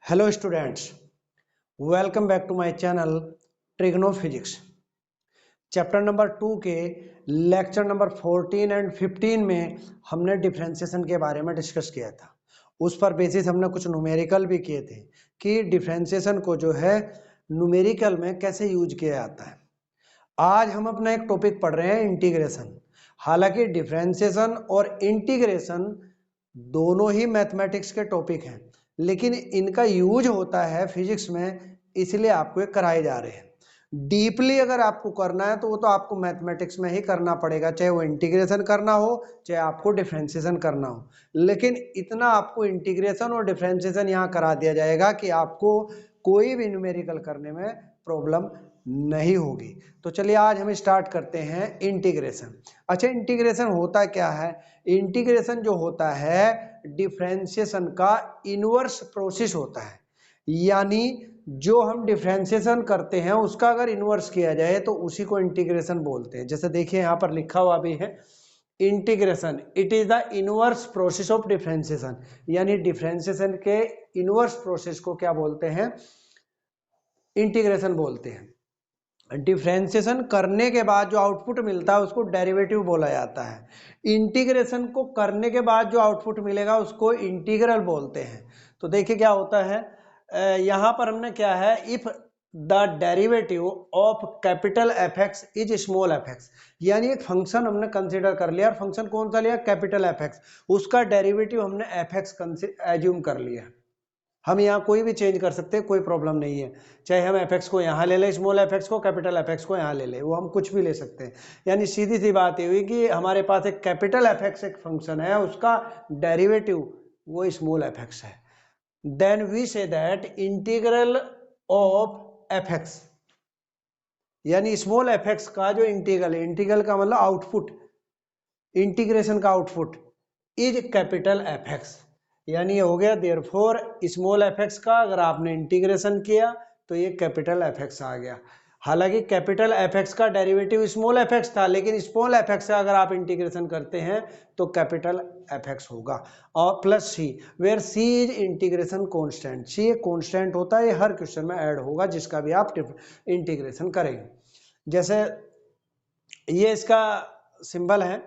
Hello students, welcome back to my channel trigno physics. Chapter number 2 के lecture number 14 and 15 में हमने differentiation के बारे में डिस्कस किया था। उस पर बेसिस हमने कुछ न्यूमेरिकल भी किए थे कि डिफरेंशिएशन को जो है न्यूमेरिकल में कैसे यूज किया जाता है। आज हम अपना एक टॉपिक पढ़ रहे हैं, इंटीग्रेशन। हालांकि डिफरेंशिएशन और इंटीग्रेशन दोनों ही मैथमेटिक्स के टॉपिक हैं, लेकिन इनका यूज होता है फिजिक्स में, इसलिए आपको ये कराए जा रहे हैं। डीपली अगर आपको करना है तो वो तो आपको मैथमेटिक्स में ही करना पड़ेगा, चाहे वो इंटीग्रेशन करना हो चाहे आपको डिफरेंशिएशन करना हो। लेकिन इतना आपको इंटीग्रेशन और डिफरेंशिएशन यहाँ करा दिया जाएगा कि आपको कोई भी न्यूमेरिकल करने में प्रॉब्लम नहीं होगी। तो चलिए आज हम स्टार्ट करते हैं इंटीग्रेशन। अच्छा, इंटीग्रेशन होता क्या है? इंटीग्रेशन जो होता है डिफरेंशिएशन का इनवर्स प्रोसेस होता है। यानी जो हम डिफरेंशिएशन करते हैं उसका अगर इनवर्स किया जाए तो उसी को इंटीग्रेशन बोलते हैं। जैसे देखिए यहाँ पर लिखा हुआ भी है, integration it is the inverse process of differentiation. यानी डिफरेंशिएशन के इनवर्स प्रोसेस को क्या बोलते हैं? इंटीग्रेशन बोलते हैं। डिफरेंशिएशन करने के बाद जो आउटपुट मिलता है उसको डेरिवेटिव बोला जाता है। इंटीग्रेशन को करने के बाद जो आउटपुट मिलेगा उसको इंटीग्रल बोलते हैं। तो देखिए क्या होता है, यहां पर हमने क्या है, if the derivative of capital F x is small F X, यानी एक फंक्शन हमने कंसीडर कर लिया। और फंक्शन कौन सा लिया? Capital F x. उसका डेरिवेटिव हमने एफ एक्स एज्यूम कर लिया। हम यहाँ कोई भी चेंज कर सकते हैं, कोई प्रॉब्लम नहीं है। चाहे हम एफ एक्स को यहाँ ले लें, स्मॉल एफ एक्स को, कैपिटल एफ एक्स को यहाँ ले लें, वो हम कुछ भी ले सकते हैं। यानी सीधी सी बात ये हुई कि हमारे पास एक कैपिटल एफ एक्स एक फंक्शन है, उसका डेरिवेटिव वो स्मॉल एफ एक्स है। Then we say that integral of F X, यानी स्मॉल एफ एक्स का जो इंटीग्रल है, इंटीग्रल का मतलब आउटपुट, इंटीग्रेशन का output is capital F X. यानी ये हो गया देयरफॉर स्मॉल एफ एक्स का अगर आपने इंटीग्रेशन किया तो ये कैपिटल एफ एक्स आ गया। हालांकि कैपिटल एफ एक्स का डेरिवेटिव स्मॉल एफ एक्स था, लेकिन स्मॉल एफ एक्स का अगर आप इंटीग्रेशन करते हैं तो कैपिटल एफ एक्स होगा। और plus C, where C is integration constant. C एक कॉन्स्टेंट होता है, ये हर क्वेश्चन में ऐड होगा जिसका भी आप इंटीग्रेशन करेंगे। जैसे ये इसका सिंबल है,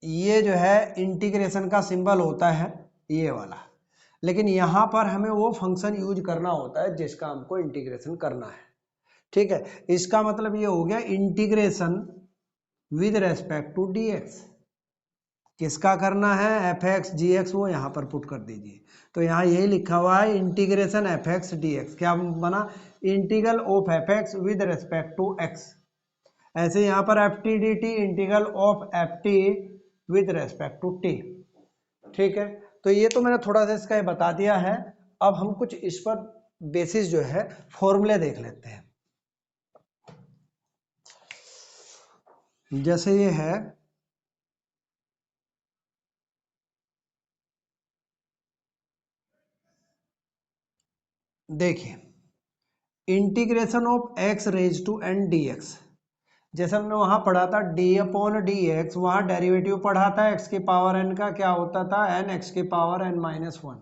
ये जो है इंटीग्रेशन का सिंबल होता है ये वाला। लेकिन यहां पर हमें वो फंक्शन यूज करना होता है जिसका हमको इंटीग्रेशन करना है। ठीक है, इसका मतलब ये हो गया integration with respect to dx। किसका करना है? एफ एक्स जी एक्स, वो यहां पर पुट कर दीजिए। तो यहाँ यही लिखा हुआ है integration F X D X. क्या बना? Integral of F X with respect to X. ऐसे यहाँ पर F T D T, integral of F T with respect to T. ठीक है, तो ये तो मैंने थोड़ा सा इसका बता दिया है। अब हम कुछ इस पर बेसिस जो है फॉर्मूले देख लेते हैं। जैसे ये है, देखिए integration of X raise to N D X. जैसे हमने वहां पढ़ा था डी अपॉन डी एक्स, वहां डेरिवेटिव पढ़ा था एक्स की पावर एन का, क्या होता था? एन एक्स की पावर एन माइनस वन।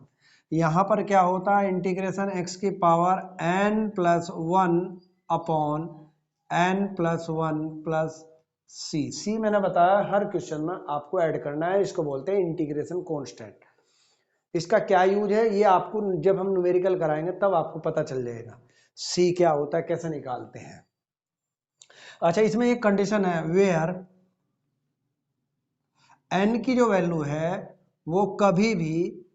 यहाँ पर क्या होता है? इंटीग्रेशन एक्स की power n plus one upon n plus one plus c. C मैंने बताया हर क्वेश्चन में आपको ऐड करना है, इसको बोलते हैं इंटीग्रेशन कांस्टेंट। इसका क्या यूज है ये आपको जब हम न्यूमेरिकल कराएंगे तब आपको पता चल जाएगा सी क्या होता है, कैसे निकालते हैं। अच्छा, इसमें एक कंडीशन है, वेयर एन की जो वैल्यू है वो कभी भी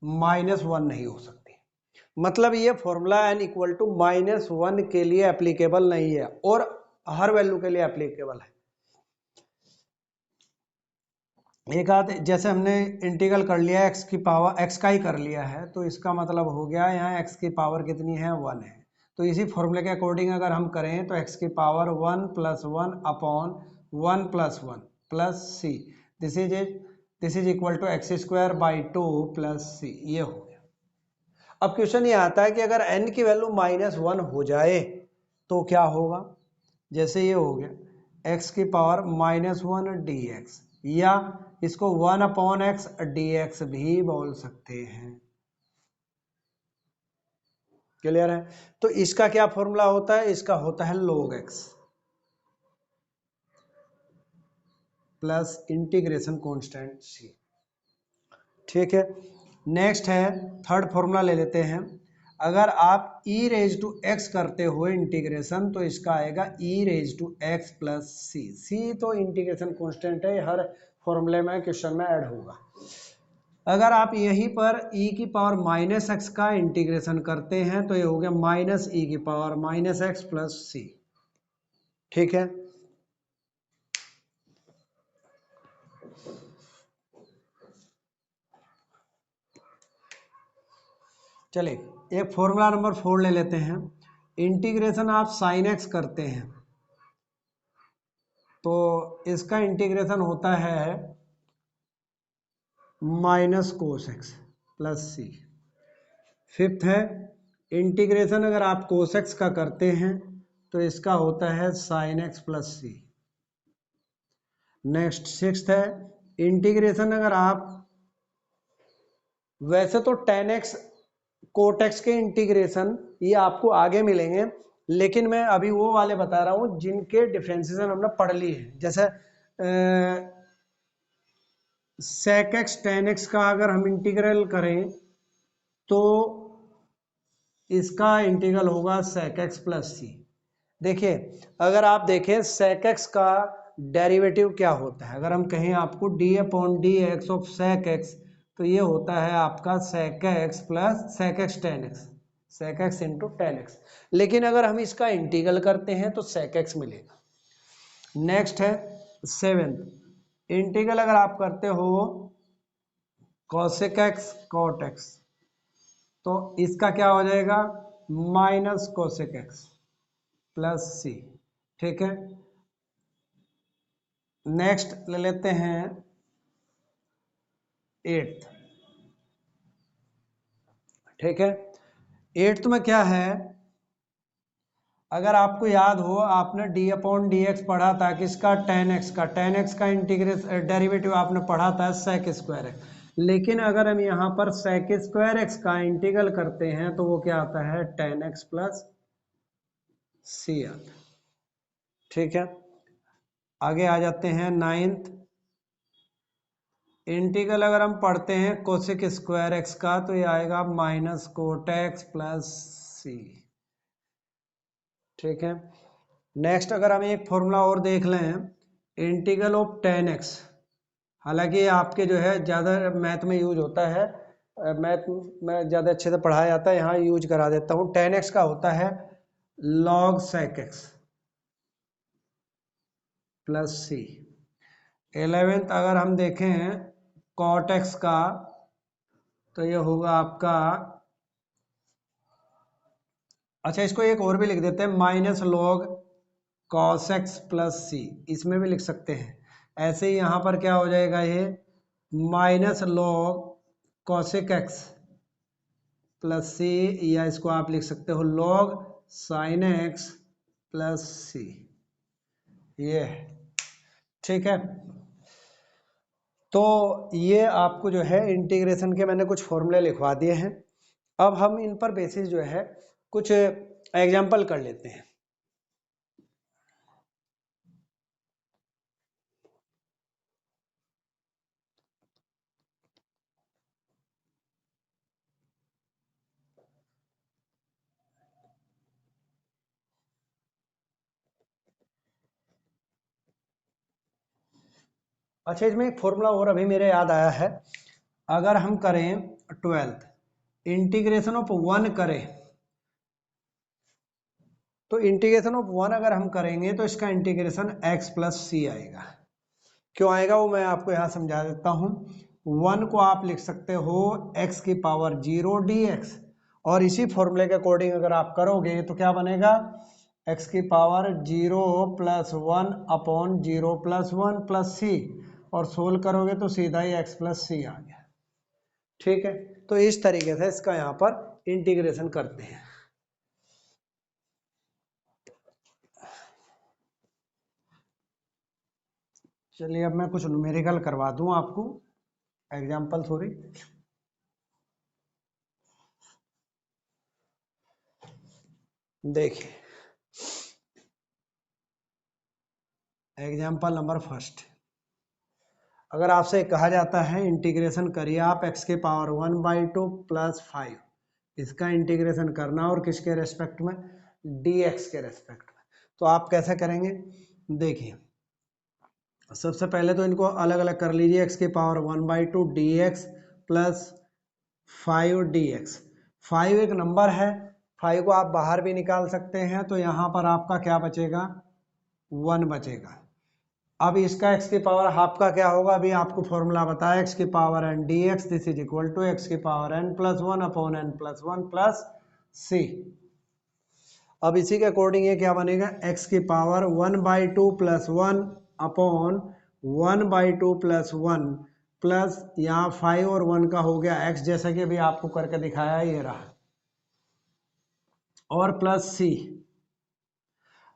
माइनस वन नहीं हो सकती। मतलब ये formula N equal to minus one के लिए एप्लीकेबल नहीं है और हर वैल्यू के लिए एप्लीकेबल है। एक आध जैसे हमने इंटीग्रल कर लिया एक्स की पावर, एक्स का ही कर लिया है, तो इसका मतलब हो गया यहाँ एक्स की पावर कितनी है? वन है। तो इसी फॉर्मूले के अकॉर्डिंग अगर हम करें तो एक्स की power one plus one upon one plus one plus c, this is equal to x square by two plus c. ये हो गया। अब क्वेश्चन ये आता है कि अगर n की वैल्यू माइनस वन हो जाए तो क्या होगा? जैसे ये हो गया एक्स की power minus one D x, या इसको 1/x dx भी बोल सकते हैं। क्लियर है? तो इसका क्या फॉर्मूला होता है? इसका होता है log x plus integration constant c। ठीक है, नेक्स्ट है थर्ड फॉर्मूला ले लेते हैं। अगर आप e रेज टू x करते हुए इंटीग्रेशन, तो इसका आएगा e raise to x plus c. C तो इंटीग्रेशन कांस्टेंट है, हर फॉर्मूले में क्वेश्चन में ऐड होगा। अगर आप यहीं पर e की पावर माइनस एक्स का इंटीग्रेशन करते हैं तो ये हो गया माइनस ई की पावर माइनस एक्स प्लस सी। ठीक है, चलिए एक फॉर्मूला नंबर 4 ले लेते हैं। इंटीग्रेशन आप साइन एक्स करते हैं तो इसका इंटीग्रेशन होता है माइनस कोस एक्स प्लस सी। फिफ्थ है इंटीग्रेशन अगर आप कोस एक्स का करते हैं तो इसका होता है साइन एक्स प्लस सी। नेक्स्ट सिक्स्थ है इंटीग्रेशन अगर आप, वैसे तो टेन एक्स कोट एक्स के इंटीग्रेशन ये आपको आगे मिलेंगे, लेकिन मैं अभी वो वाले बता रहा हूं जिनके डिफरेंशिएशन हमने पढ़ ली है। जैसे सेक एक्स टेन एक्स का अगर हम इंटीग्रल करें तो इसका इंटीग्रल होगा सेक एक्स प्लस सी। देखिए अगर आप देखें सेक एक्स का डेरिवेटिव क्या होता है, अगर हम कहें आपको D upon D X of sec X, तो ये होता है आपका sec X plus sec X tan X, sec X into tan X. लेकिन अगर हम इसका इंटीग्रल करते हैं तो सेक एक्स मिलेगा। नेक्स्ट है सेवेंथ, इंटीग्रल अगर आप करते हो कॉसेक एक्स कॉट एक्स, तो इसका क्या हो जाएगा माइनस कोसेक एक्स प्लस सी। ठीक है, नेक्स्ट ले लेते हैं एट्थ। ठीक है, एट्थ में क्या है, अगर आपको याद हो आपने डी अपॉन डी एक्स पढ़ा था किसका, टेन एक्स का, टेन एक्स का इंटीग्रेशन डेरिवेटिव आपने पढ़ा था सेक स्क्वायर एक्स। लेकिन अगर हम यहाँ पर सेक स्क्वायर एक्स का इंटीग्रल करते हैं तो वो क्या आता है टेन एक्स प्लस सी आता है। ठीक है, आगे आ जाते हैं नाइन्थ। इंटीग्रल अगर हम पढ़ते हैं कोसेक स्क्वायर एक्स का तो ये आएगा माइनस कोट एक्स प्लस सी। ठीक है, नेक्स्ट अगर हम एक फॉर्मूला और देख लें, इंटीग्रल ऑफ टेन एक्स, हालांकि आपके जो है ज़्यादा मैथ में यूज होता है, मैथ में ज़्यादा अच्छे से पढ़ाया जाता है, यहाँ यूज करा देता हूँ। टेन एक्स का होता है लॉग सेक एक्स प्लस सी। 11th अगर हम देखें कॉट एक्स का तो ये होगा आपका, अच्छा इसको एक और भी लिख देते हैं minus log cos x plus c, इसमें भी लिख सकते हैं। ऐसे ही यहाँ पर क्या हो जाएगा ये minus log cosec x plus c, या इसको आप लिख सकते हो log sine x plus c. ये है, ठीक है। तो ये आपको जो है इंटीग्रेशन के मैंने कुछ फॉर्मूले लिखवा दिए हैं। अब हम इन पर बेसिस जो है कुछ एग्जाम्पल कर लेते हैं। अच्छा इसमें एक फॉर्मूला और अभी मेरे याद आया है, अगर हम करें ट्वेल्थ इंटीग्रेशन ऑफ वन करें, तो इंटीग्रेशन ऑफ वन अगर हम करेंगे तो इसका इंटीग्रेशन x प्लस सी आएगा। क्यों आएगा वो मैं आपको यहाँ समझा देता हूँ। वन को आप लिख सकते हो x की पावर 0 dx, और इसी फॉर्मूले के अकॉर्डिंग अगर आप करोगे तो क्या बनेगा x की power 0 plus 1 upon 0 plus 1 plus c, और सोल्व करोगे तो सीधा ही x प्लस सी आ गया। ठीक है, तो इस तरीके से इसका यहाँ पर इंटीग्रेशन करते हैं। चलिए अब मैं कुछ न्यूमेरिकल करवा दूं आपको, एग्जाम्पल सॉरी। देखिए एग्जाम्पल नंबर फर्स्ट, अगर आपसे कहा जाता है इंटीग्रेशन करिए आप x के पावर 1/2 प्लस 5, इसका इंटीग्रेशन करना और किसके रेस्पेक्ट में, dx के रेस्पेक्ट में, तो आप कैसे करेंगे। देखिए सबसे पहले तो इनको अलग अलग कर लीजिए, x के पावर 1/2 dx प्लस 5 dx। 5 एक नंबर है, 5 को आप बाहर भी निकाल सकते हैं, तो यहाँ पर आपका क्या बचेगा, 1 बचेगा। अब इसका x की पावर हाफ का क्या होगा, अभी आपको फॉर्मूला बताया, x की power n dx this is equal to x की power n plus 1 upon n plus 1 plus c। अब इसी के अकॉर्डिंग ये क्या बनेगा, x की power 1/2 plus 1 upon 1/2 plus 1 plus यहाँ 5 और 1 का हो गया x, जैसा कि अभी आपको करके दिखाया ये रहा, और प्लस c।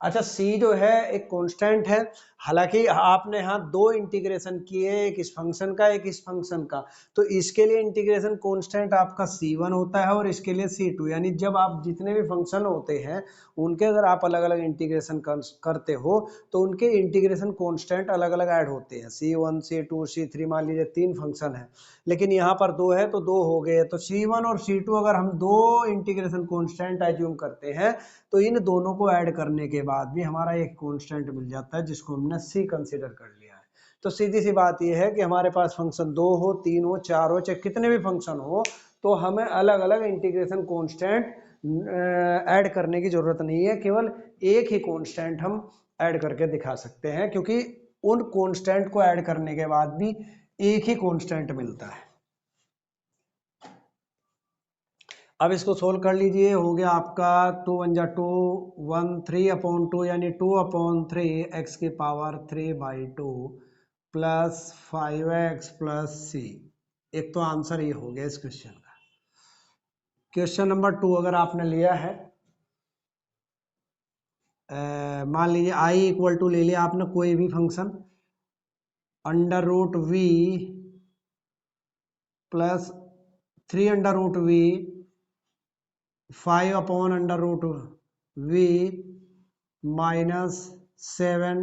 अच्छा c जो है एक कांस्टेंट है, हालांकि आपने यहाँ दो इंटीग्रेशन किए, एक इस फंक्शन का एक इस फंक्शन का, तो इसके लिए इंटीग्रेशन कांस्टेंट आपका c1 होता है और इसके लिए c2, यानी जब आप जितने भी फंक्शन होते हैं उनके अगर आप अलग अलग इंटीग्रेशन करते हो तो उनके इंटीग्रेशन कांस्टेंट अलग अलग ऐड होते हैं, c1 c2 c3, मान लीजिए 3 फंक्शन है लेकिन यहाँ पर 2 है तो 2 हो गए, तो c1 और c2 अगर हम दो इंटीग्रेशन कांस्टेंट एज्यूम करते हैं तो इन दोनों को ऐड करने के बाद भी हमारा एक कांस्टेंट मिल जाता है जिसको हमने c कंसीडर कर लिया है। तो सीधी सी बात यह है कि हमारे पास फंक्शन 2 हो 3 हो 4 हो, चाहे कितने भी फंक्शन हो, तो हमें अलग अलग इंटीग्रेशन कांस्टेंट ऐड करने की जरूरत नहीं है, केवल एक ही कांस्टेंट हम ऐड करके दिखा सकते हैं, क्योंकि उन कांस्टेंट को ऐड करने के बाद भी एक ही कांस्टेंट मिलता है। अब इसको सोल्व कर लीजिए, हो गया आपका 2 1 जा 2 1 3 अपॉन 2 यानी 2 अपॉन 3 एक्स की power 3/2 plus 5x plus c। एक तो आंसर ये हो गया इस क्वेश्चन का। क्वेश्चन नंबर 2 अगर आपने लिया है, मान लीजिए i इक्वल टू ले लिया आपने कोई भी function, under root V plus 3 under root V 5 upon under root V minus 7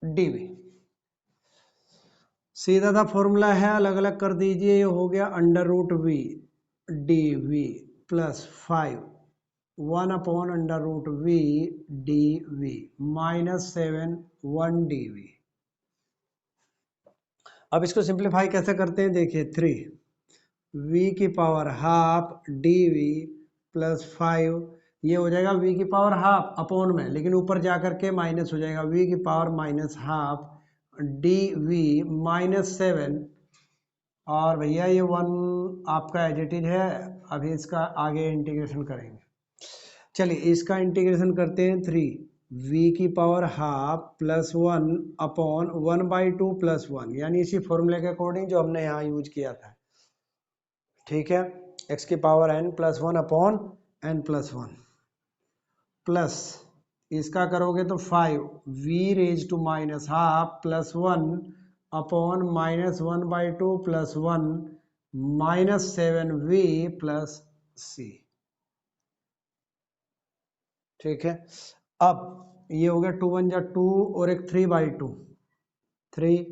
dv। सीधा सा फॉर्मूला है, अलग अलग कर दीजिए, ये हो गया under root V dv plus 5 1 upon under root V dv minus 7 1 dv। अब इसको सिंप्लीफाई कैसे करते हैं, देखिए 3 v की पावर हाफ dv प्लस 5, ये हो जाएगा v की पावर हाफ अपॉन में, लेकिन ऊपर जाकर के माइनस हो जाएगा, v की power minus half dv minus 7, और भैया ये 1 आपका एज इट इज है, अभी इसका आगे इंटीग्रेशन करेंगे। चलिए इसका इंटीग्रेशन करते हैं, 3 v की power half plus 1 upon 1/2 plus 1, यानी इसी फॉर्मूले के अकॉर्डिंग जो हमने यहाँ यूज किया था, ठीक है, x की power n plus 1 upon n plus 1 plus इसका करोगे तो 5 v raise to minus half plus 1 upon minus 1/2 plus 1 minus 7v plus c। ठीक है, अब ये हो गया 2 1 जा 2 और एक 3/2 3,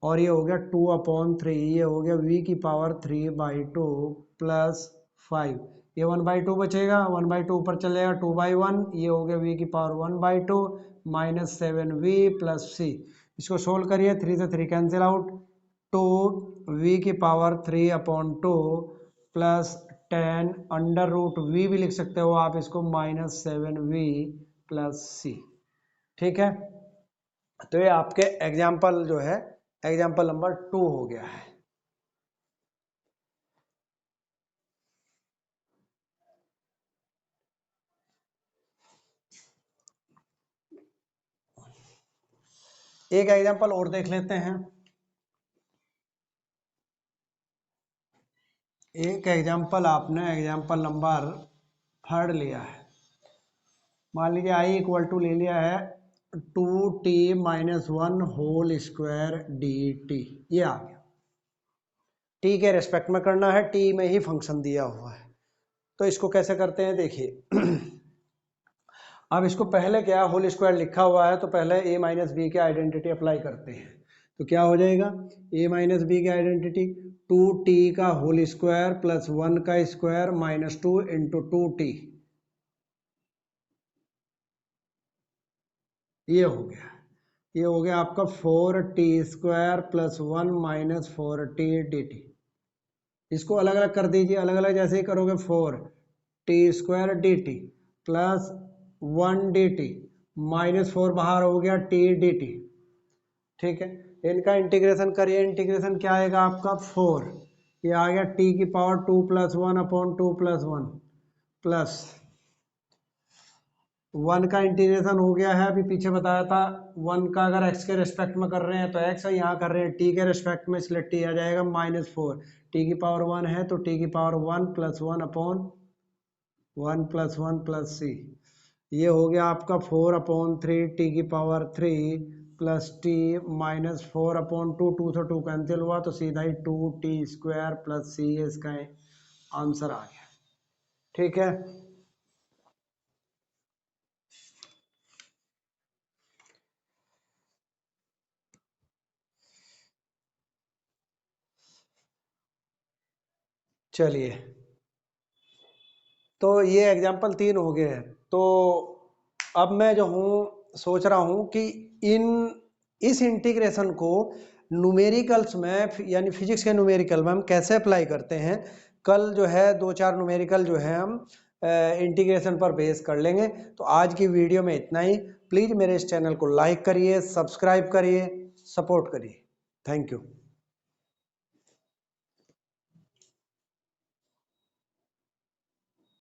और ये हो गया 2 अपॉन 3, ये हो गया v की पावर 3/2 प्लस 5, ये 1/2 बचेगा, 1/2 ऊपर चल जाएगा, 2/1, ये हो गया v की power 1/2 minus 7v plus c। इसको सोल्व करिए, 3 से 3 कैंसिल आउट, 2v की power 3 upon 2 plus 10 under root v भी लिख सकते हो आप इसको, माइनस 7v प्लस c। ठीक है, तो ये आपके एग्जाम्पल जो है एग्जाम्पल नंबर 2 हो गया है। एक एग्जाम्पल और देख लेते हैं, एक एग्जाम्पल आपने एग्जाम्पल नंबर 3 लिया है, मान लीजिए i इक्वल टू ले लिया है 2t minus 1 whole square dt, ये आ गया। t के रेस्पेक्ट में करना है, t में ही फंक्शन दिया हुआ है। तो इसको कैसे करते हैं देखिए। अब इसको पहले क्या होल स्क्वायर लिखा हुआ है, तो पहले a माइनस बी की आइडेंटिटी अप्लाई करते हैं। तो क्या हो जाएगा, a माइनस बी की आइडेंटिटी 2t का होल स्क्वायर प्लस 1 का स्क्वायर माइनस 2 इंटू 2t, ये हो गया। ये हो गया आपका 4t square plus 1 minus 4t dt। इसको अलग अलग कर दीजिए, अलग अलग जैसे ही करोगे 4t square dt plus 1 dt minus 4 बाहर हो गया t dt। ठीक है, इनका इंटीग्रेशन करिए, इंटीग्रेशन क्या आएगा आपका 4, ये आ गया t की power 2 plus 1 upon 2 plus 1 plus 1 का इंटीग्रेशन हो गया है, अभी पीछे बताया था 1 का अगर x के रेस्पेक्ट में कर रहे हैं तो x है, यहाँ कर रहे हैं t के रेस्पेक्ट में, इसलिए t आ जाएगा -4, t की पावर 1 है तो t की power 1 plus 1 upon 1 plus 1 plus c, ये हो गया आपका 4 अपॉन 3 t की power 3 plus t minus 4 upon 2, 2 से 2 कैंसिल हुआ तो सीधा ही 2t स्क्वायर प्लस c, इसका आंसर आ गया। ठीक है, चलिए तो ये एग्जाम्पल 3 हो गए हैं। तो अब मैं जो हूँ सोच रहा हूँ कि इस इंटीग्रेशन को न्यूमेरिकल्स में, यानी फिजिक्स के न्यूमेरिकल में हम कैसे अप्लाई करते हैं। कल जो है 2-4 न्यूमेरिकल जो है हम इंटीग्रेशन पर बेस कर लेंगे। तो आज की वीडियो में इतना ही। प्लीज़ मेरे इस चैनल को लाइक करिए, सब्सक्राइब करिए, सपोर्ट करिए। Thank you.